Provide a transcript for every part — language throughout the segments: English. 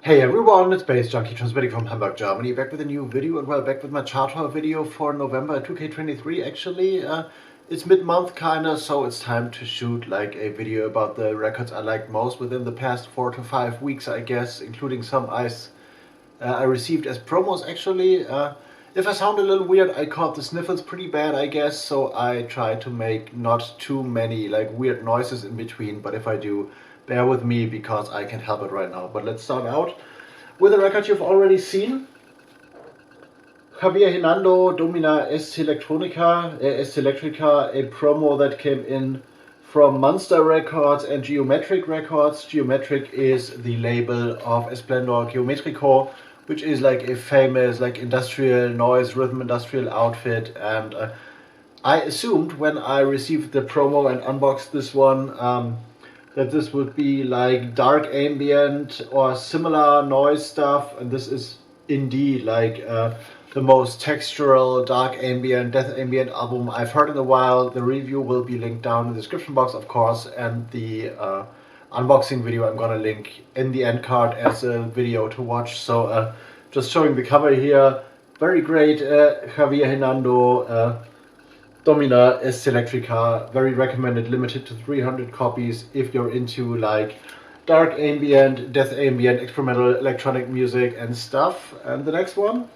Hey everyone, it's baze.djunkiii transmitting from Hamburg, Germany, back with a new video, and well, back with my chart tour video for November 2K23. Actually, it's mid-month kinda, so it's time to shoot like a video about the records I liked most within the past 4 to 5 weeks, I guess, including some I received as promos actually. If I sound a little weird, I caught the sniffles pretty bad, I guess, so I try to make not too many like weird noises in between, but if I do, bear with me because I can't help it right now. But let's start out with a record you've already seen. Javier Hernando, Domina Est Electronica, a promo that came in from Monster Records and Geometric Records. Geometric is the label of Esplendor Geometrico, which is like a famous like industrial noise, rhythm industrial outfit, and I assumed when I received the promo and unboxed this one that this would be like dark ambient or similar noise stuff, and this is indeed like the most textural dark ambient, death ambient album I've heard in a while. The review will be linked down in the description box, of course, and the unboxing video I'm gonna link in the end card as a video to watch. So just showing the cover here, very great. Javier Hernando, Domina Est Electrica, very recommended, limited to 300 copies if you're into like dark ambient, death ambient, experimental electronic music and stuff. And the next one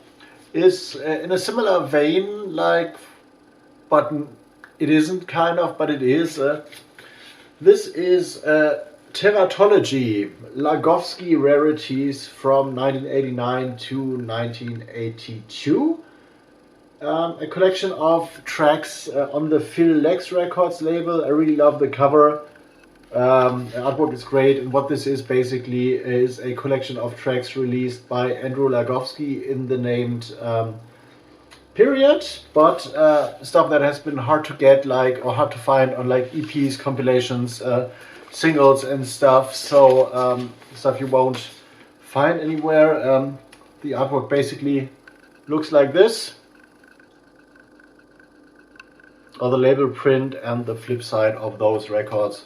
is in a similar vein, like, but it isn't kind of, but it is. This is Teratology, Lagovsky Rarities from 1989 to 1982. A collection of tracks on the fill-lex records label. I really love the cover. The artwork is great, and what this is basically is a collection of tracks released by Andrew Lagovsky in the named period, but stuff that has been hard to get, like, or hard to find on like EPs, compilations, singles and stuff. So stuff you won't find anywhere. The artwork basically looks like this, or the label print, and the flip side of those records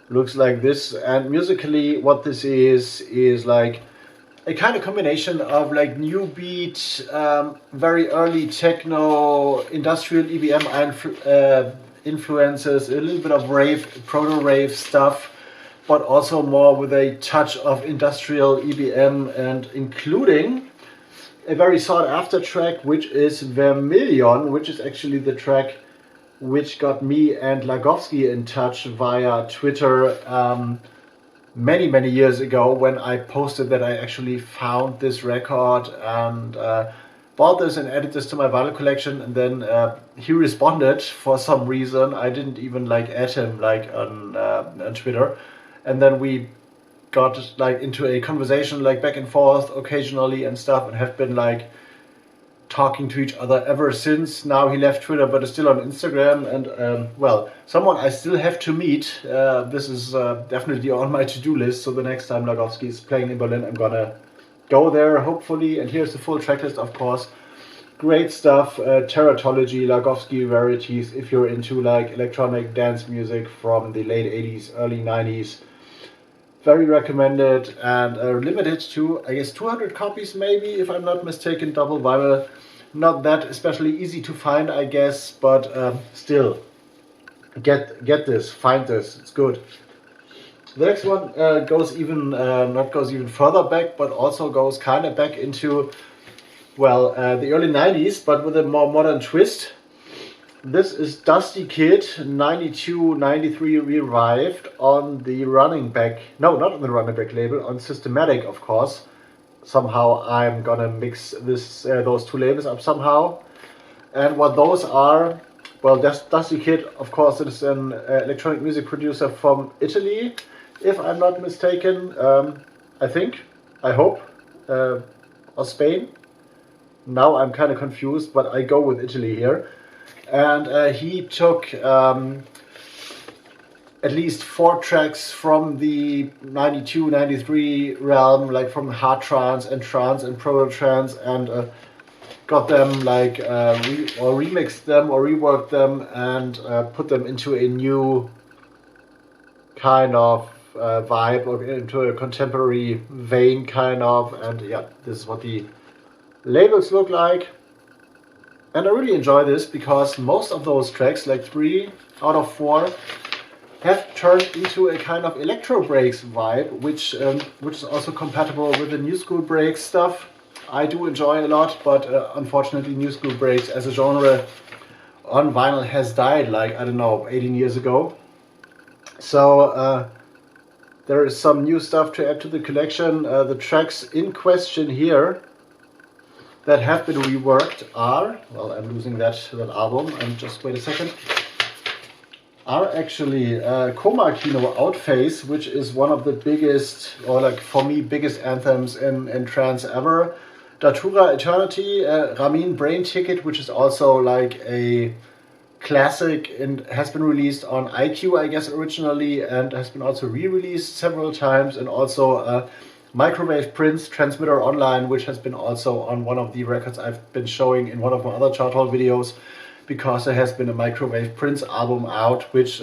looks like this. And musically, what this is like a kind of combination of like NuBeat, very early techno, industrial EBM influences, a little bit of rave, proto-rave stuff, but also more with a touch of industrial EBM, and including a very sought after track, which is Vermilion, which is actually the track which got me and Lagovsky in touch via Twitter many years ago, when I posted that I actually found this record and bought this and added this to my vinyl collection. And then he responded for some reason. I didn't even like add him like on Twitter, and then we got like into a conversation like back and forth occasionally and stuff, and have been like talking to each other ever since. Now he left Twitter but is still on Instagram, and well, someone I still have to meet. This is definitely on my to-do list, so the next time Lagovsky is playing in Berlin, I'm gonna go there hopefully. And here's the full tracklist, of course. Great stuff. Teratology, Lagovsky Rarities, if you're into like electronic dance music from the late 80s, early 90s. Very recommended, and limited to, I guess, 200 copies maybe, if I'm not mistaken, double vinyl. Not that especially easy to find, I guess, but still, get this, find this, it's good. The next one goes even, not goes even further back, but also goes kind of back into, well, the early 90s, but with a more modern twist. This is Dusty Kid, 92-93 revived on the Running Back, no, not on the Running Back label, on Systematic, of course. Somehow I'm gonna mix this those two labels up somehow. And what those are, well, Dusty Kid, of course, is an electronic music producer from Italy, if I'm not mistaken. I think, I hope, or Spain. Now I'm kind of confused, but I go with Italy here. And he took at least 4 tracks from the 92-93 realm, like from hard trance and proto trance, and got them like or remixed them or reworked them and put them into a new kind of vibe, or into a contemporary vein kind of. And yeah, this is what the labels look like. And I really enjoy this because most of those tracks, like 3 out of 4, have turned into a kind of electro breaks vibe, which is also compatible with the new school breaks stuff. I do enjoy a lot, but unfortunately new school breaks as a genre on vinyl has died, like, I don't know, 18 years ago. So there is some new stuff to add to the collection. The tracks in question here that have been reworked are, well, I'm losing that album, and just wait a second, are actually Coma Kino Outphase, which is one of the biggest, or like for me, biggest anthems in trance ever. Datura Eternity, Ramin Brain Ticket, which is also like a classic and has been released on IQ, I guess, originally, and has been also re-released several times, and also Microwave Prince Transmitter Online, which has been also on one of the records I've been showing in one of my other chart hall videos, because there has been a Microwave Prince album out, which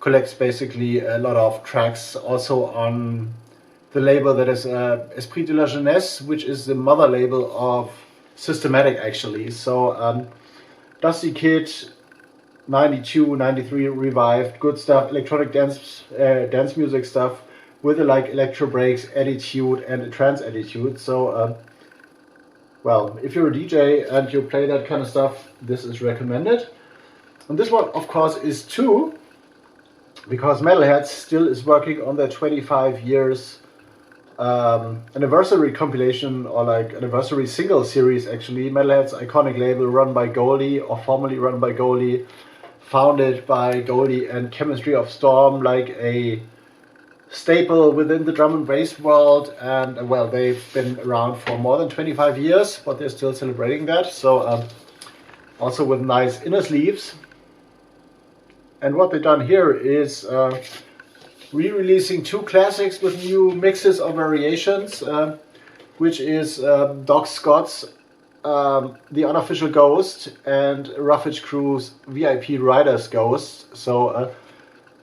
collects basically a lot of tracks also on the label that is Esprit de la Jeunesse, which is the mother label of Systematic, actually. So Dusty Kid, 92, 93 revived, good stuff, electronic dance music stuff with a like electro breaks attitude and a trance attitude. So well, if you're a DJ and you play that kind of stuff, this is recommended. And this one, of course, is 2, because Metalheadz still is working on their 25 years anniversary compilation, or like anniversary single series, actually. Metalheadz, iconic label run by Goldie, or formerly run by Goldie, founded by Goldie and Chemistry of Storm, like a staple within the drum and bass world. And well, they've been around for more than 25 years, but they're still celebrating that. So also with nice inner sleeves. And what they've done here is re-releasing 2 classics with new mixes or variations, which is Doc Scott's The Unofficial Ghost and Roughage Crew's VIP Riders Ghost. So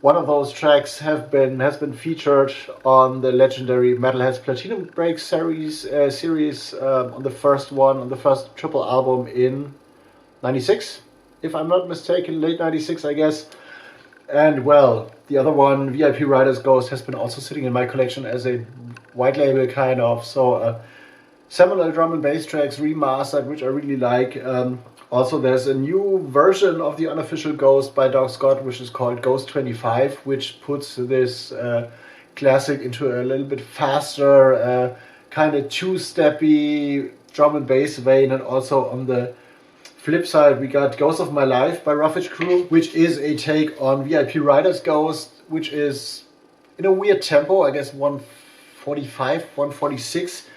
one of those tracks has been featured on the legendary Metalheadz Platinum Break series on the first triple album in 96, if I'm not mistaken, late 96, I guess. And well, the other one, VIP Riders Ghost, has been also sitting in my collection as a white label kind of. So seminal drum and bass tracks remastered, which I really like. Also, there's a new version of The Unofficial Ghost by Doc Scott, which is called Ghost 25, which puts this classic into a little bit faster, kind of two-steppy drum and bass vein. And also on the flip side, we got Ghost of My Life by Roughage Crew, which is a take on VIP Riders Ghost, which is in a weird tempo, I guess 145, 146,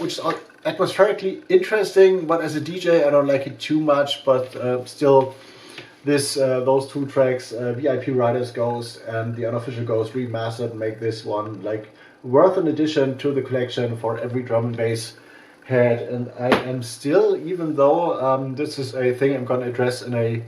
which is atmospherically interesting, but as a DJ I don't like it too much. But still, those 2 tracks, VIP Riders Ghost and The Unofficial Ghost remastered, make this one like worth an addition to the collection for every drum and bass head. And I am still, even though this is a thing I'm going to address in a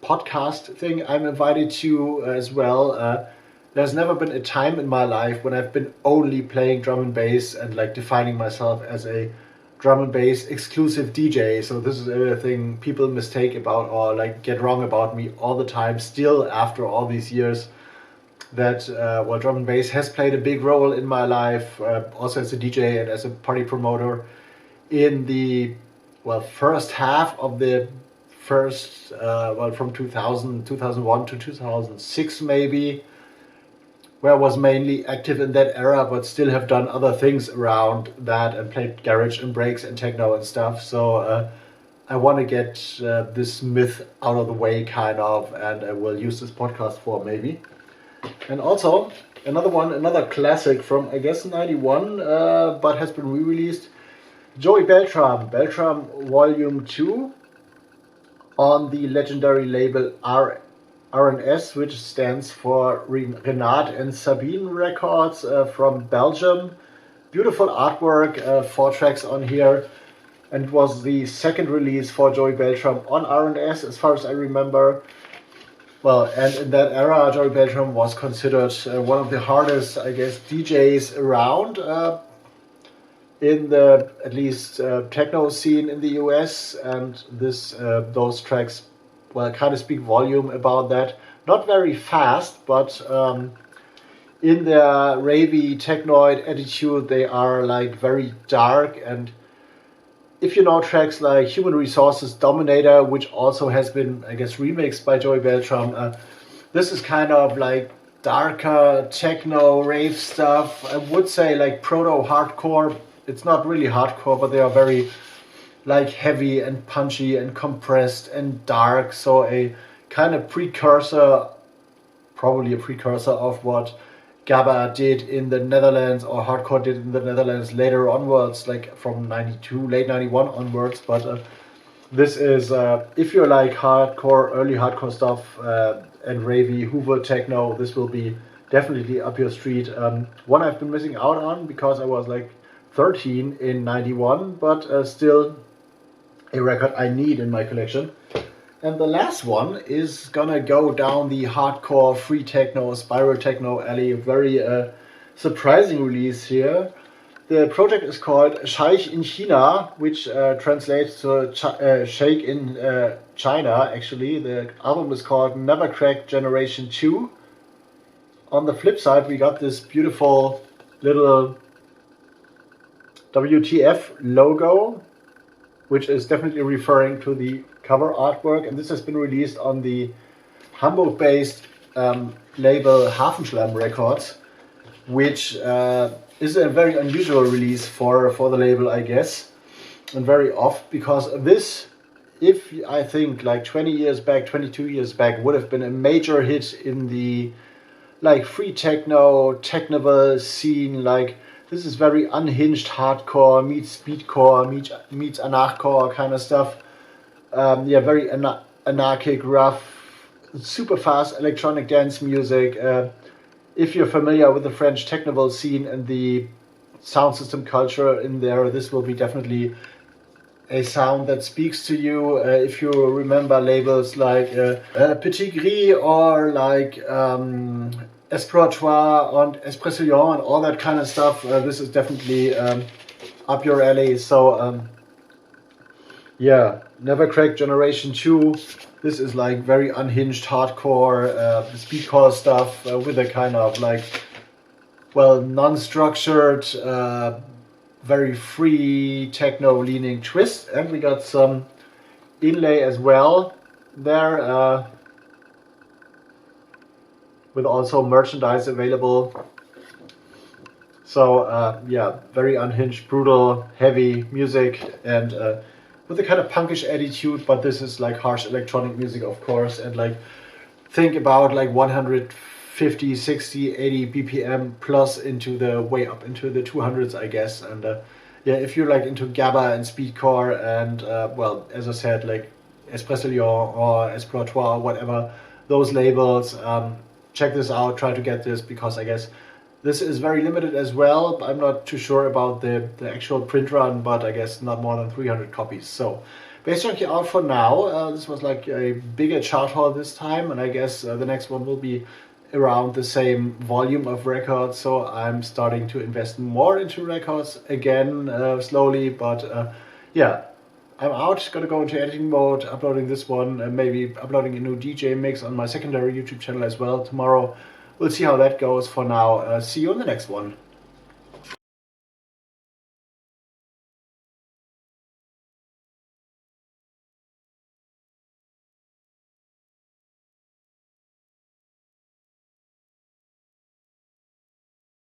podcast thing I'm invited to as well, there's never been a time in my life when I've been only playing drum and bass and like defining myself as a drum and bass exclusive DJ. So this is everything people mistake about or like get wrong about me all the time, still after all these years. That well, drum and bass has played a big role in my life, also as a DJ and as a party promoter in the first half of the first from 2001 to 2006 maybe, where I was mainly active in that era, but still have done other things around that and played garage and breaks and techno and stuff. So I want to get this myth out of the way kind of, and I will use this podcast for maybe. And also another classic from I guess 91, but has been re-released, Joey Beltram Volume 2 on the legendary label RNS, which stands for Renat and Sabine Records, from Belgium. Beautiful artwork, 4 tracks on here, and it was the second release for Joey Beltram on RNS as far as I remember. Well, and in that era, Joey Beltram was considered one of the hardest, I guess, DJs around in the, at least, techno scene in the US. And those tracks, well, kind of speak volume about that. Not very fast, but in their ravey technoid attitude, they are like very dark. And if you know tracks like Human Resources Dominator, which also has been, I guess, remixed by Joey Beltram, this is kind of like darker techno rave stuff. I would say like proto-hardcore. It's not really hardcore, but they are very like heavy and punchy and compressed and dark. So a kind of precursor, probably a precursor of what Gabba did in the Netherlands, or hardcore did in the Netherlands later onwards, like from 92, late 91 onwards. But this is, if you like hardcore, early hardcore stuff and ravey Hoover techno, this will be definitely up your street. One I've been missing out on because I was like 13 in 91, but still a record I need in my collection. And the last one is gonna go down the hardcore free techno, spiral techno alley. A very surprising release here. The project is called Scheich in China, which translates to Shake in China, actually. The album is called Never Crack Generation 2. On the flip side, we got this beautiful little WTF logo, which is definitely referring to the cover artwork, and this has been released on the Hamburg-based label Hafenschlamm Records, which is a very unusual release for the label, I guess, and very off, because this, if I think like 20 years back, 22 years back, would have been a major hit in the like free techno, technical scene. Like, this is very unhinged hardcore meets speedcore meets anarchcore kind of stuff. Yeah, very anarchic, rough, super fast electronic dance music. If you're familiar with the French technical scene and the sound system culture in there, this will be definitely a sound that speaks to you. If you remember labels like Petit Gris or like Esploratoire and Espression and all that kind of stuff, this is definitely up your alley. So yeah, Never Crack Generation 2. This is like very unhinged hardcore, speedcore stuff with a kind of like, well, non-structured, very free techno leaning twist. And we got some inlay as well there, with also merchandise available. So yeah, very unhinged, brutal, heavy music, and with a kind of punkish attitude, but this is like harsh electronic music, of course. And like, think about like 150, 60, 80 BPM plus into the way up into the 200s, I guess. And yeah, if you're like into Gabba and speedcore and well, as I said, like Espresso Lyon or Esploratoire, whatever, those labels, check this out, try to get this, because I guess this is very limited as well. I'm not too sure about the actual print run, but I guess not more than 300 copies. So BazeJunkii out for now. This was like a bigger chart haul this time, and I guess the next one will be around the same volume of records. So I'm starting to invest more into records again, slowly, but yeah, I'm out, gonna go into editing mode, uploading this one, and maybe uploading a new DJ mix on my secondary YouTube channel as well tomorrow. We'll see how that goes. For now, see you on the next one.